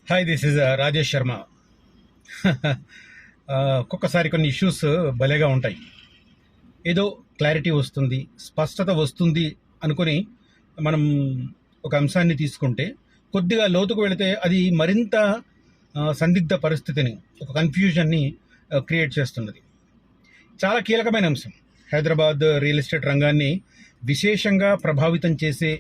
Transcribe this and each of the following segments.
Hi, this is Rajesh Sharma. ఒక్కొక్కసారి కొన్ని issues భలేగా ఉంటాయి. ఏదో క్లారిటీ వస్తుంది, స్పష్టత వస్తుంది అనుకుని మనం ఒక అంశాన్ని తీసుకుంటే కొద్దిగా లోతుకు వెళితే అది మరింత సందిగ్ధ పరిస్థితిని, ఒక కన్ఫ్యూజన్ని క్రియేట్ చేస్తున్నది. చాలా కీలకమైన అంశం. హైదరాబాద్ రియల్ ఎస్టేట్ రంగాన్ని విశేషంగా ప్రభావితం చేసే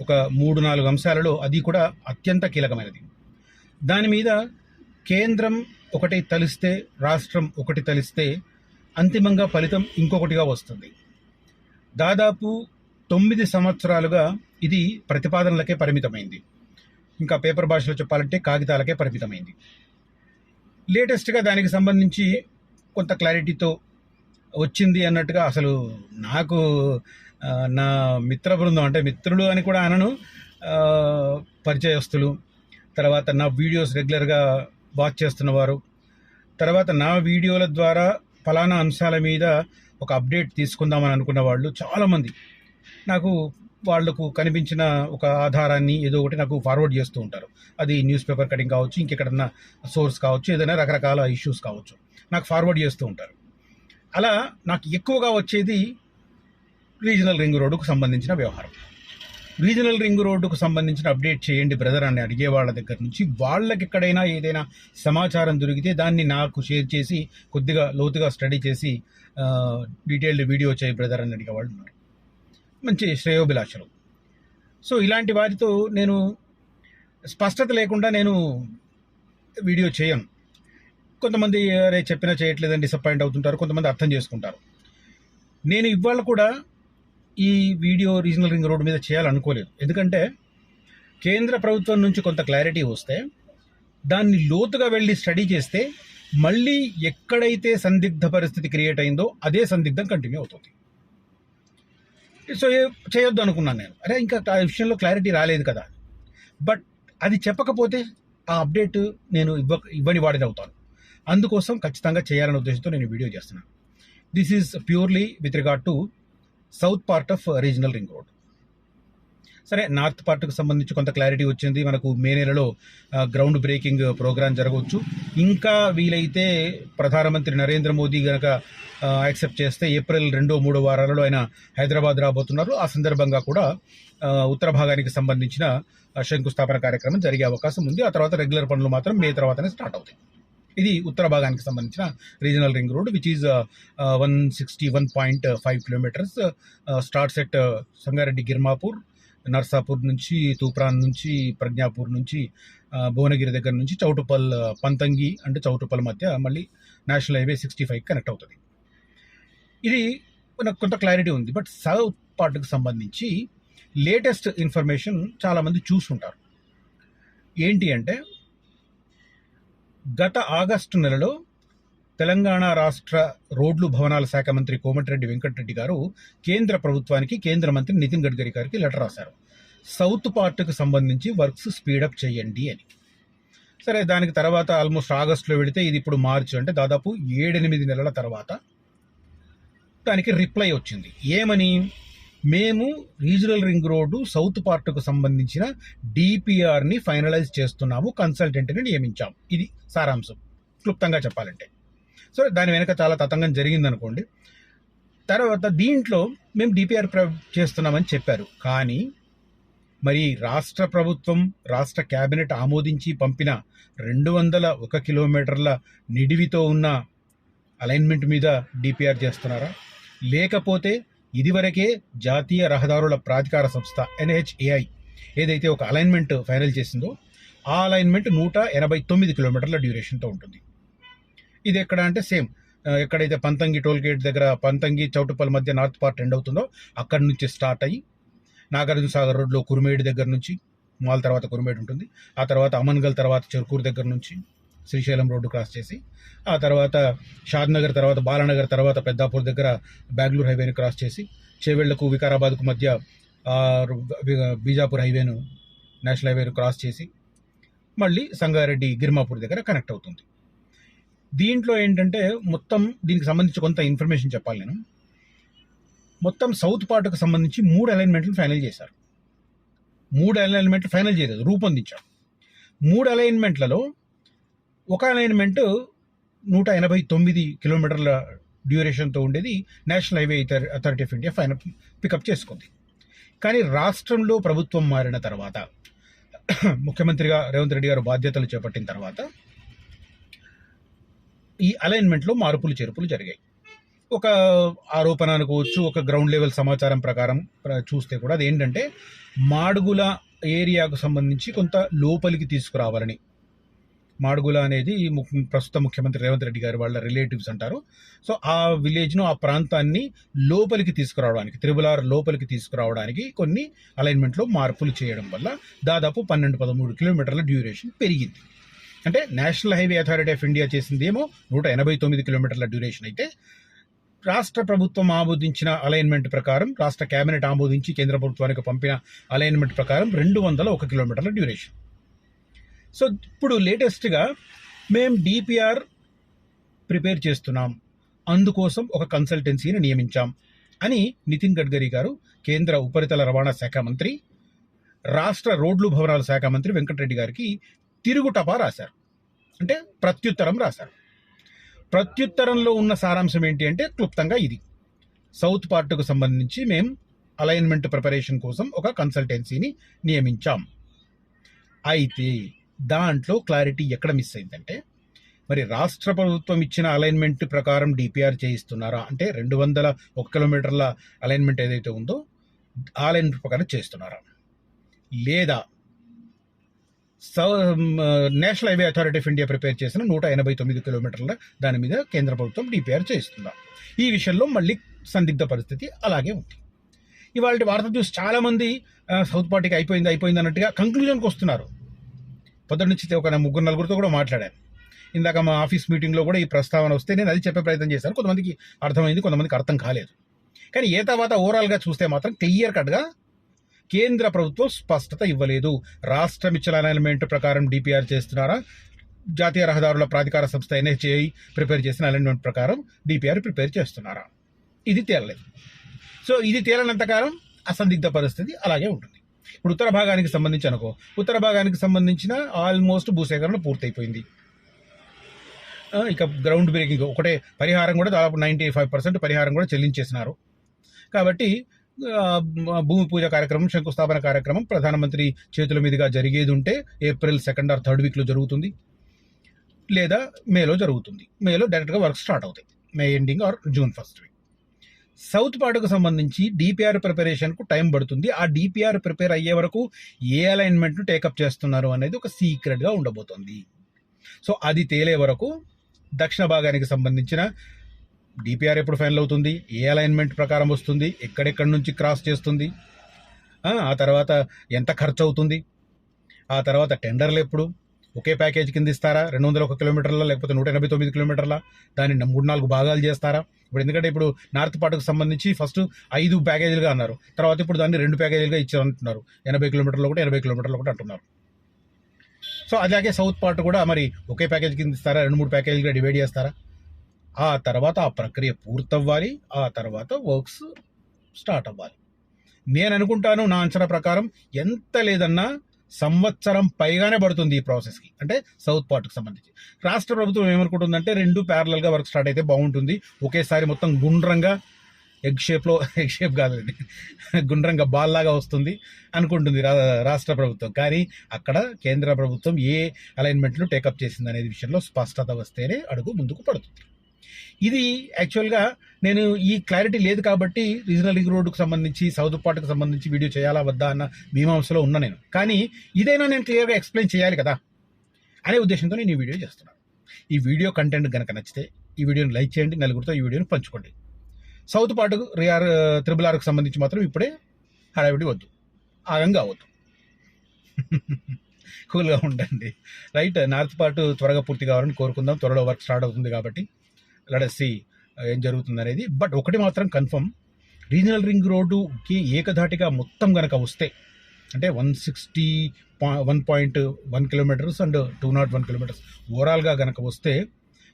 ఒక 3-4 అంశాలలో అది కూడా అత్యంత కీలకమైనది. దాని మీద కేంద్రం ఒకటి తలిస్తే, రాష్ట్రం ఒకటి తలిస్తే అంతిమంగా ఫలితం ఇంకొకటిగా వస్తుంది. దాదాపు 9 సంవత్సరాలుగా ఇది ప్రతిపాదనలకే పరిమితమైంది. ఇంకా పేపర్ భాషలో చెప్పాలంటే కాగితాలకే పరిమితమైంది. లేటెస్ట్గా దానికి సంబంధించి కొంత క్లారిటీతో వచ్చింది అన్నట్టుగా అసలు నాకు నా మిత్ర బృందం, అంటే మిత్రులు అని కూడా అనను, పరిచయస్తులు, తర్వాత నా వీడియోస్ రెగ్యులర్గా వాచ్ చేస్తున్నవారు, తర్వాత నా వీడియోల ద్వారా ఫలానా అంశాల మీద ఒక అప్డేట్ తీసుకుందామని అనుకున్న వాళ్ళు చాలామంది నాకు వాళ్లకు కనిపించిన ఒక ఆధారాన్ని ఏదో ఒకటి నాకు ఫార్వర్డ్ చేస్తూ ఉంటారు. అది న్యూస్ పేపర్ కటింగ్ కావచ్చు, ఇంకెక్కడన్నా సోర్స్ కావచ్చు, ఏదైనా రకరకాల ఇష్యూస్ కావచ్చు, నాకు ఫార్వర్డ్ చేస్తూ ఉంటారు. అలా నాకు ఎక్కువగా వచ్చేది రీజనల్ రింగ్ రోడ్డుకు సంబంధించిన వ్యవహారం. రీజనల్ రింగ్ రోడ్డుకు సంబంధించిన అప్డేట్ చేయండి బ్రదర్ అని అడిగే వాళ్ళ దగ్గర నుంచి వాళ్ళకి ఎక్కడైనా ఏదైనా సమాచారం దొరికితే దాన్ని నాకు షేర్ చేసి కొద్దిగా లోతుగా స్టడీ చేసి డీటెయిల్డ్ వీడియో చేయి బ్రదర్ అని అడిగే వాళ్ళు ఉన్నారు, మంచి శ్రేయోభిలాషలు. సో ఇలాంటి వారితో నేను స్పష్టత లేకుండా నేను వీడియో చేయను. కొంతమంది అరే చెప్పినా చేయట్లేదని డిసప్పాయింట్ అవుతుంటారు, కొంతమంది అర్థం చేసుకుంటారు. నేను ఇవాళ కూడా ఈ వీడియో రీజనల్ రింగ్ రోడ్డు మీద చేయాలనుకోలేదు. ఎందుకంటే కేంద్ర ప్రభుత్వం నుంచి కొంత క్లారిటీ వస్తే దాన్ని లోతుగా వెళ్ళి స్టడీ చేస్తే మళ్ళీ ఎక్కడైతే సందిగ్ధ పరిస్థితి క్రియేట్ అయిందో అదే సందిగ్ధం కంటిన్యూ అవుతుంది. సో చేయొద్దు అనుకున్నాను నేను. అరే ఇంకా ఆ విషయంలో క్లారిటీ రాలేదు కదా, బట్ అది చెప్పకపోతే ఆ అప్డేట్ నేను ఇవ్వని వాడిని అవుతాను. అందుకోసం ఖచ్చితంగా చేయాలనే ఉద్దేశంతో నేను వీడియో చేస్తున్నాను. This is purely with regard to south part of regional ring road. సరే, నార్త్ పార్ట్కు సంబంధించి కొంత క్లారిటీ వచ్చింది. మనకు మే నెలలో గ్రౌండ్ బ్రేకింగ్ ప్రోగ్రాం జరగవచ్చు. ఇంకా వీలైతే ప్రధానమంత్రి నరేంద్ర మోదీ కనుక యాక్సెప్ట్ చేస్తే ఏప్రిల్ 2-3 వారాలలో ఆయన హైదరాబాద్ రాబోతున్నారు. ఆ సందర్భంగా కూడా ఉత్తర భాగానికి సంబంధించిన శంకుస్థాపన కార్యక్రమం జరిగే అవకాశం ఉంది. ఆ తర్వాత రెగ్యులర్ పనులు మాత్రం మే తర్వాతనే స్టార్ట్ అవుతాయి. ఇది ఉత్తర భాగానికి సంబంధించిన regional ring road, which is 161.5 kilometres. Starts at Sangareddy, Girmapur, Narsapur నుంచి, తూప్రాన్ నుంచి, ప్రజ్ఞాపూర్ నుంచి, భువనగిరి దగ్గర నుంచి చౌటుపల్, పంతంగి అంటే చౌటుపల్ మధ్య మళ్ళీ నేషనల్ హైవే 65 కనెక్ట్ అవుతుంది. ఇది నాకు కొంత క్లారిటీ ఉంది. బట్ సౌత్ పార్ట్కి సంబంధించి లేటెస్ట్ ఇన్ఫర్మేషన్ చాలామంది చూసుంటారు. ఏంటి అంటే గత ఆగస్టు నెలలో తెలంగాణ రాష్ట్ర రోడ్లు భవనాల శాఖ మంత్రి కోమటిరెడ్డి వెంకటరెడ్డి గారు కేంద్ర ప్రభుత్వానికి, కేంద్ర మంత్రి నితిన్ గడ్కరీ గారికి లెటర్ రాశారు. సౌత్ పార్ట్కు సంబంధించి వర్క్స్ స్పీడప్ చేయండి అని. సరే, దానికి తర్వాత ఆల్మోస్ట్ ఆగస్టులో వెళితే ఇది ఇప్పుడు మార్చి, అంటే దాదాపు 7-8 నెలల తర్వాత దానికి రిప్లై వచ్చింది. ఏమని? మేము రీజనల్ రింగ్ రోడ్డు సౌత్ పార్ట్కు సంబంధించిన డిపిఆర్ని ఫైనలైజ్ చేస్తున్నాము, కన్సల్టెంట్ని నియమించాం. ఇది సారాంశం క్లుప్తంగా చెప్పాలంటే. సో దాని వెనక చాలా తతంగం జరిగిందనుకోండి. తర్వాత దీంట్లో మేము డిపిఆర్ చేస్తున్నామని చెప్పారు. కానీ మరి రాష్ట్ర ప్రభుత్వం, రాష్ట్ర క్యాబినెట్ ఆమోదించి పంపిన 201 కిలోమీటర్ల నిడివితో ఉన్న అలైన్మెంట్ మీద డిపిఆర్ చేస్తున్నారా? లేకపోతే ఇదివరకే జాతీయ రహదారుల ప్రాధికార సంస్థ NHAI ఏదైతే ఒక అలైన్మెంట్ ఫైనల్ చేసిందో ఆ అలైన్మెంట్ 189 కిలోమీటర్ల డ్యూరేషన్తో ఉంటుంది. ఇది ఎక్కడ అంటే సేమ్ ఎక్కడైతే పంతంగి టోల్ గేట్ దగ్గర పంతంగి చౌటుపల్ మధ్య నార్త్ పార్ట్ ఎండ్ అవుతుందో అక్కడి నుంచి స్టార్ట్ అయ్యి నాగార్జున సాగర్ రోడ్లో కురుమేడు దగ్గర నుంచి, మాల్ తర్వాత కురుమేడు ఉంటుంది, ఆ తర్వాత అమన్గల్ తర్వాత చెరుకూరు దగ్గర నుంచి శ్రీశైలం రోడ్డు క్రాస్ చేసి, ఆ తర్వాత షాద్నగర్ తర్వాత బాలానగర్ తర్వాత పెద్దాపూర్ దగ్గర బెంగళూరు హైవేని క్రాస్ చేసి చేవెళ్లకు వికారాబాద్కు మధ్య బీజాపూర్ హైవేను, నేషనల్ హైవేను క్రాస్ చేసి మళ్ళీ సంగారెడ్డి గిర్మాపూర్ దగ్గర కనెక్ట్ అవుతుంది. దీంట్లో ఏంటంటే మొత్తం దీనికి సంబంధించి కొంత ఇన్ఫర్మేషన్ చెప్పాలి నేను. మొత్తం సౌత్ పార్ట్కు సంబంధించి 3 అలైన్మెంట్లు ఫైనల్ చేశారు. 3 అలైన్మెంట్లు ఫైనల్ చేయలేదు, రూపొందించారు. 3 అలైన్మెంట్లలో ఒక అలైన్మెంట్ 189 కిలోమీటర్ల డ్యూరేషన్తో ఉండేది national highway authority of India final pickup చేసుకుంది. కానీ రాష్ట్రంలో ప్రభుత్వం మారిన తర్వాత, ముఖ్యమంత్రిగా రేవంత్ రెడ్డి గారు బాధ్యతలు చేపట్టిన తర్వాత ఈ అలైన్మెంట్లో మార్పులు చేర్పులు జరిగాయి. ఒక ఆరోపణ అనుకోవచ్చు, ఒక గ్రౌండ్ లెవెల్ సమాచారం ప్రకారం చూస్తే కూడా అదేంటంటే మాడుగుల ఏరియాకు సంబంధించి కొంత లోపలికి తీసుకురావాలని. మాడుగుల అనేది ప్రస్తుత ముఖ్యమంత్రి రేవంత్ రెడ్డి గారి వాళ్ళ రిలేటివ్స్ అంటారు. సో ఆ విలేజ్ను, ఆ ప్రాంతాన్ని లోపలికి తీసుకురావడానికి, త్రిబుల్ లోపలికి తీసుకురావడానికి కొన్ని అలైన్మెంట్లో మార్పులు చేయడం వల్ల దాదాపు 12-13 కిలోమీటర్ల డ్యూరేషన్ పెరిగింది. అంటే national highway authority of India చేసింది ఏమో 189 కిలోమీటర్ల డ్యూరేషన్ అయితే, రాష్ట్ర ప్రభుత్వం ఆమోదించిన అలైన్మెంట్ ప్రకారం, రాష్ట్ర కేబినెట్ ఆమోదించి కేంద్ర ప్రభుత్వానికి పంపిన అలైన్మెంట్ ప్రకారం 201 కిలోమీటర్ల డ్యూరేషన్. సో ఇప్పుడు లేటెస్ట్గా మేము డిపిఆర్ ప్రిపేర్ చేస్తున్నాం, అందుకోసం ఒక కన్సల్టెన్సీని నియమించాం అని నితిన్ గడ్కరీ గారు, కేంద్ర ఉపరితల రవాణా శాఖ మంత్రి, రాష్ట్ర రోడ్లు భవనాల శాఖ మంత్రి వెంకటరెడ్డి గారికి తిరుగుటపా రాశారు. అంటే ప్రత్యుత్తరం రాశారు. ప్రత్యుత్తరంలో ఉన్న సారాంశం ఏంటి అంటే క్లుప్తంగా ఇది: సౌత్ పార్ట్కు సంబంధించి మేము అలైన్మెంట్ ప్రిపరేషన్ కోసం ఒక కన్సల్టెన్సీని నియమించాం. అయితే దాంట్లో క్లారిటీ ఎక్కడ మిస్ అయిందంటే, మరి రాష్ట్ర ప్రభుత్వం ఇచ్చిన అలైన్మెంట్ ప్రకారం డిపిఆర్ చేయిస్తున్నారా అంటే 201 కిలోమీటర్ల అలైన్మెంట్ ఏదైతే ఉందో ఆ అలైన్మెంట్ ప్రకారం చేస్తున్నారా, లేదా national highway authority of India prepare చేసిన 189 కిలోమీటర్ల దాని మీద కేంద్ర ప్రభుత్వం డిపిఆర్ చేస్తుందా? ఈ విషయంలో మళ్ళీ సందిగ్ధ పరిస్థితి అలాగే ఉంది. ఇవాళ వార్త చూసి చాలామంది సౌత్ పార్టీకి అయిపోయింది అన్నట్టుగా కంక్లూజన్కి వస్తున్నారు. పొద్దున్న నుంచి ఒక 3-4 కూడా మాట్లాడాను. ఇందాక మా ఆఫీస్ మీటింగ్లో కూడా ఈ ప్రస్తావన వస్తే నేను అది చెప్పే ప్రయత్నం చేశాను. కొంతమందికి అర్థమైంది, కొంతమందికి అర్థం కాలేదు. కానీ ఏ తర్వాత ఓవరాల్గా చూస్తే మాత్రం క్లియర్ కట్గా కేంద్ర ప్రభుత్వం స్పష్టత ఇవ్వలేదు. రాష్ట్రం ఇచ్చిన అలైన్మెంట్ ప్రకారం డిపిఆర్ చేస్తున్నారా, జాతీయ రహదారుల ప్రాధికార సంస్థ NHAI ప్రిపేర్ చేసిన అలైన్మెంట్ ప్రకారం డిపిఆర్ ప్రిపేర్ చేస్తున్నారా, ఇది తేలలేదు. సో ఇది తేలనంతకాలం అసందిగ్ధ పరిస్థితి అలాగే ఉంటుంది. ఇప్పుడు ఉత్తర భాగానికి సంబంధించి అనుకో, ఉత్తర భాగానికి సంబంధించిన ఆల్మోస్ట్ భూసేకరణ పూర్తయిపోయింది. ఇక గ్రౌండ్ బ్రేకింగ్ ఒకటే, పరిహారం కూడా దాదాపు 95% పరిహారం కూడా చెల్లించేసినారు. కాబట్టి భూమి పూజ కార్యక్రమం, శంకుస్థాపన కార్యక్రమం ప్రధానమంత్రి చేతుల మీదుగా జరిగేది ఉంటే April 2nd or 3rd వీక్లో జరుగుతుంది, లేదా మేలో జరుగుతుంది. మేలో డైరెక్ట్గా వర్క్ స్టార్ట్ అవుతాయి, May ending or June 1st week. South పార్ట్కు సంబంధించి డిపిఆర్ ప్రిపరేషన్కు టైం పడుతుంది. ఆ డిపిఆర్ ప్రిపేర్ అయ్యే వరకు ఏ అలైన్మెంట్ను టేకప్ చేస్తున్నారు అనేది ఒక సీక్రెట్గా ఉండబోతోంది. సో అది తేలే వరకు దక్షిణ భాగానికి సంబంధించిన డిపిఆర్ ఎప్పుడు ఫైనల్ అవుతుంది, ఏ అలైన్మెంట్ ప్రకారం వస్తుంది, ఎక్కడెక్కడి నుంచి క్రాస్ చేస్తుంది, ఆ తర్వాత ఎంత ఖర్చు అవుతుంది, ఆ తర్వాత టెండర్లు ఎప్పుడు, ఒకే ప్యాకేజ్ కింద ఇస్తారా 201 కిలోమీటర్ల, లేకపోతే 189 కిలోమీటర్ల, దాన్ని 3-4 భాగాలు చేస్తారా? ఇప్పుడు ఎందుకంటే ఇప్పుడు నార్త్ పార్ట్కు సంబంధించి ఫస్ట్ 5 ప్యాకేజీలుగా అన్నారు, తర్వాత ఇప్పుడు దాన్ని 2 ప్యాకేజీలుగా ఇచ్చారంటున్నారు. 80 కిలోమీటర్లు ఒకటి, 80 కిలోమీటర్లు ఒకటి అంటున్నారు. సో అలాగే సౌత్ పార్ట్ కూడా మరి ఒకే ప్యాకేజ్ కింద ఇస్తారా, 2-3 ప్యాకేజీలుగా డివైడ్ చేస్తారా? ఆ తర్వాత ఆ ప్రక్రియ పూర్తవ్వాలి, ఆ తర్వాత వర్క్స్ స్టార్ట్ అవ్వాలి. నేను అనుకుంటాను, నా అంచనా ప్రకారం ఎంత లేదన్నా సంవత్సరం పైగానే పడుతుంది ఈ ప్రాసెస్కి. అంటే సౌత్ పార్ట్కి సంబంధించి రాష్ట్ర ప్రభుత్వం ఏమనుకుంటుందంటే 2 ప్యారలల్గా వర్క్ స్టార్ట్ అయితే బాగుంటుంది, ఒకేసారి మొత్తం గుండ్రంగా ఎగ్ షేప్ కాదండి, గుండ్రంగా బాల్ లాగా వస్తుంది అనుకుంటుంది రాష్ట్ర ప్రభుత్వం. కానీ అక్కడ కేంద్ర ప్రభుత్వం ఏ అలైన్మెంట్లు టేకప్ చేసింది అనేది విషయంలో స్పష్టత వస్తేనే అడుగు ముందుకు పడుతుంది. ఇది యాక్చువల్గా నేను ఈ క్లారిటీ లేదు కాబట్టి రీజనల్ రింగ్ రోడ్డుకు సంబంధించి, సౌత్ పార్ట్కి సంబంధించి వీడియో చేయాలా వద్దా అన్న మీమాంసలో ఉన్నా నేను. కానీ ఇదైనా నేను క్లియర్గా ఎక్స్ప్లెయిన్ చేయాలి కదా అనే ఉద్దేశంతో నేను ఈ వీడియో చేస్తున్నాను. ఈ వీడియో కంటెంట్ కనుక నచ్చితే ఈ వీడియోని లైక్ చేయండి, నలుగురితో ఈ వీడియోని పంచుకోండి. సౌత్ పార్ట్ త్రిబుల్ ఆర్కి సంబంధించి మాత్రం ఇప్పుడే హడావిడి వద్దు, ఆగంగా అవద్దు, కూల్గా ఉండండి. రైట్, నార్త్ పార్ట్ త్వరగా పూర్తి కావాలని కోరుకుందాం. త్వరలో వర్క్ స్టార్ట్ అవుతుంది కాబట్టి లెట్ us see ఏం జరుగుతుంది అనేది. బట్ ఒకటి మాత్రం కన్ఫర్మ్, రీజనల్ రింగ్ రోడ్డుకి ఏకధాటిగా మొత్తం కనుక వస్తే, అంటే 161 కిలోమీటర్స్ అండ్ 201 కిలోమీటర్స్ ఓవరాల్గా కనుక వస్తే,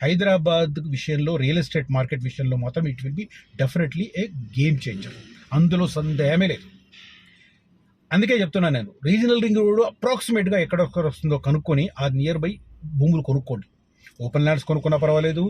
హైదరాబాద్ విషయంలో, రియల్ ఎస్టేట్ మార్కెట్ విషయంలో మాత్రం it will be definitely A game changer, అందులో సందేహమే లేదు. అందుకే చెప్తున్నాను నేను, రీజనల్ రింగ్ రోడ్ అప్రాక్సిమేట్గా ఎక్కడొక్కడ వస్తుందో కనుక్కొని ఆ నియర్ బై భూములు కొనుక్కోండి. ఓపెన్ ల్యాండ్స్ కొనుక్కున్నా పర్వాలేదు,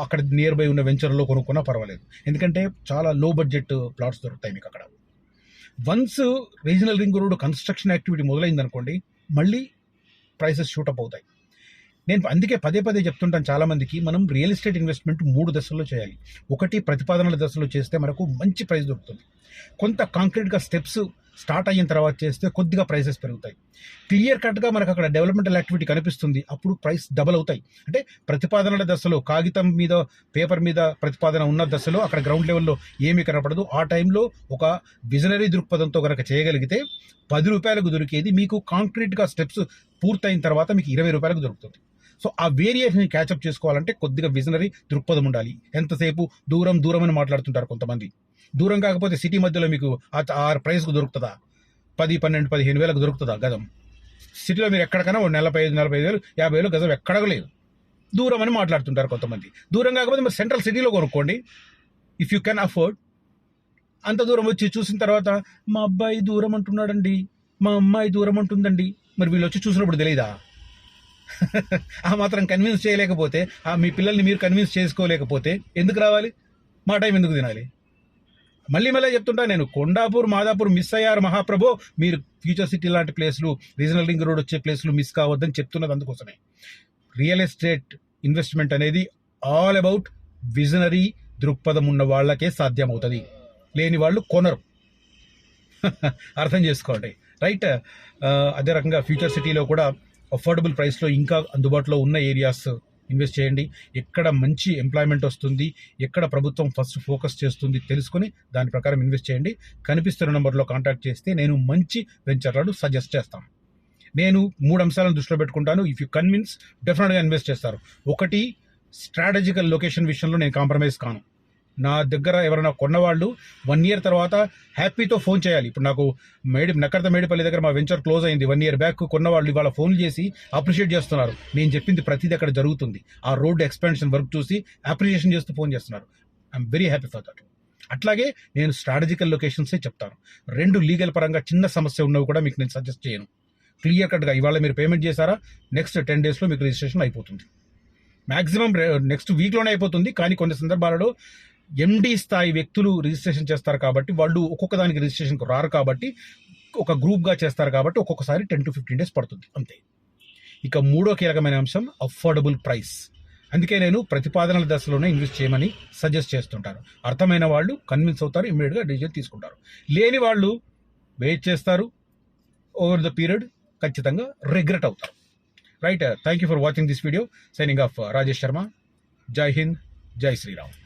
అక్కడ నియర్ బై ఉన్న వెంచర్లో కొనుక్కున్నా పర్వాలేదు. ఎందుకంటే చాలా లో బడ్జెట్ ప్లాట్స్ దొరుకుతాయి మీకు అక్కడ. Once regional ring road construction activity మొదలైందనుకోండి, మళ్ళీ ప్రైసెస్ షూటప్ అవుతాయి. నేను అందుకే పదే పదే చెప్తుంటాను చాలామందికి, మనం రియల్ ఎస్టేట్ ఇన్వెస్ట్మెంట్ 3 దశల్లో చేయాలి. ఒకటి, ప్రతిపాదనల దశలో చేస్తే మనకు మంచి ప్రైస్ దొరుకుతుంది. కొంత కాంక్రీట్గా స్టెప్స్ స్టార్ట్ అయిన తర్వాత చేస్తే కొద్దిగా ప్రైసెస్ పెరుగుతాయి. క్లియర్ కట్గా మనకు అక్కడ డెవలప్మెంటల్ యాక్టివిటీ కనిపిస్తుంది, అప్పుడు ప్రైస్ డబల్ అవుతాయి. అంటే ప్రతిపాదనల దశలో కాగితం మీద పేపర్ మీద ప్రతిపాదన ఉన్న దశలో అక్కడ గ్రౌండ్ లెవెల్లో ఏమీ కనపడదు. ఆ టైంలో ఒక విజనరీ దృక్పథంతో కనుక చేయగలిగితే 10 రూపాయలకు దొరికేది మీకు కాంక్రీట్గా స్టెప్స్ పూర్తయిన తర్వాత మీకు 20 రూపాయలకు దొరుకుతుంది. సో ఆ వేరియేషన్ క్యాచప్ చేసుకోవాలంటే కొద్దిగా విజనరీ దృక్పథం ఉండాలి. ఎంతసేపు దూరం దూరం అని మాట్లాడుతుంటారు కొంతమంది. దూరం కాకపోతే సిటీ మధ్యలో మీకు ఆ ప్రైస్కు దొరుకుతుందా? 10, 12, 15 వేలకు దొరుకుతుందా గజం? సిటీలో మీరు ఎక్కడికైనా 45, 45 వేలు, 50 వేలు గజం ఎక్కడగా లేదు. దూరం అని మాట్లాడుతుంటారు కొంతమంది. దూరం కాకపోతే మరి సెంట్రల్ సిటీలో కొనుక్కోండి, ఇఫ్ యూ కెన్ అఫోర్డ్. అంత దూరం వచ్చి చూసిన తర్వాత మా అబ్బాయి దూరం అంటున్నాడండి, మా అమ్మాయి దూరం అంటుందండి, మరి వీళ్ళు వచ్చి చూసినప్పుడు తెలియదా? ఆ మాత్రం కన్విన్స్ చేయలేకపోతే, మీ పిల్లల్ని మీరు కన్విన్స్ చేసుకోలేకపోతే ఎందుకు రావాలి? మా టైం ఎందుకు తినాలి? మళ్ళీ చెప్తుంటా నేను, కొండాపూర్, మాదాపూర్ మిస్ అయ్యారు మహాప్రభో. మీరు ఫ్యూచర్ సిటీ లాంటి ప్లేస్లు, రీజనల్ రింగ్ రోడ్ వచ్చే ప్లేస్లు మిస్ కావద్దని చెప్తున్నది అందుకోసమే. రియల్ ఎస్టేట్ ఇన్వెస్ట్మెంట్ అనేది ఆల్ అబౌట్ విజనరీ దృక్పథం ఉన్న వాళ్ళకే సాధ్యమవుతుంది. లేని వాళ్ళు కొనరు. అర్థం చేసుకోండి, రైట్? అదే రకంగా ఫ్యూచర్ సిటీలో కూడా అఫోర్డబుల్ ప్రైస్లో ఇంకా అందుబాటులో ఉన్న ఏరియాస్ ఇన్వెస్ట్ చేయండి. ఎక్కడ మంచి ఎంప్లాయ్మెంట్ వస్తుంది, ఎక్కడ ప్రభుత్వం ఫస్ట్ ఫోకస్ చేస్తుంది తెలుసుకొని దాని ప్రకారం ఇన్వెస్ట్ చేయండి. కనిపిస్తున్న నెంబర్లో కాంటాక్ట్ చేస్తే నేను మంచి వెంచర్లను సజెస్ట్ చేస్తాను. నేను 3 అంశాలను దృష్టిలో పెట్టుకుంటాను. ఇఫ్ యూ కన్విన్స్, డెఫినెట్గా ఇన్వెస్ట్ చేస్తారు. ఒకటి, స్ట్రాటజికల్ లొకేషన్ విషయంలో నేను కాంప్రమైజ్ కాను. నా దగ్గర ఎవరైనా కొన్నవాళ్ళు 1 year తర్వాత హ్యాపీతో ఫోన్ చేయాలి. ఇప్పుడు నాకు నక్కర్త మేడిపల్లి దగ్గర మా వెంచర్ క్లోజ్ అయింది 1 year బ్యాక్. కొన్నవాళ్ళు ఇవాళ ఫోన్ చేసి అప్రిషియేట్ చేస్తున్నారు. నేను చెప్పింది ప్రతిదీ అక్కడ జరుగుతుంది. ఆ రోడ్ ఎక్స్పాన్షన్ వర్క్ చూసి అప్రిషియేషన్ చేస్తూ ఫోన్ చేస్తున్నారు. I'm very happy for that. అట్లాగే నేను స్ట్రాటజికల్ లొకేషన్సే చెప్తాను. 2 లీగల్ పరంగా చిన్న సమస్య ఉన్నవి కూడా మీకు నేను సజెస్ట్ చేయను. క్లియర్ కట్గా ఇవాళ మీరు పేమెంట్ చేశారా, నెక్స్ట్ 10 daysలో మీకు రిజిస్ట్రేషన్ అయిపోతుంది. మ్యాక్సిమం నెక్స్ట్ వీక్లోనే అయిపోతుంది. కానీ కొన్ని సందర్భాలలో ఎండి స్థాయి వ్యక్తులు రిజిస్ట్రేషన్ చేస్తారు కాబట్టి వాళ్ళు ఒక్కొక్క దానికి రిజిస్ట్రేషన్కి రారు కాబట్టి ఒక గ్రూప్గా చేస్తారు కాబట్టి ఒక్కొక్కసారి 10 to 15 days పడుతుంది అంతే. ఇక 3వ కీలకమైన అంశం అఫోర్డబుల్ ప్రైస్. అందుకే నేను ప్రతిపాదనల దశలోనే ఇన్వెస్ట్ చేయమని సజెస్ట్ చేస్తుంటాను. అర్థమైన వాళ్ళు కన్విన్స్ అవుతారు, ఇమ్మీడియట్గా డిసిజన్ తీసుకుంటారు. లేని వాళ్ళు వెయిట్ చేస్తారు. ఓవర్ ద పీరియడ్ ఖచ్చితంగా రిగ్రెట్ అవుతారు. Right? Thank you for watching this video. Signing off Rajesh Sharma. జై హింద్, జై శ్రీరామ్.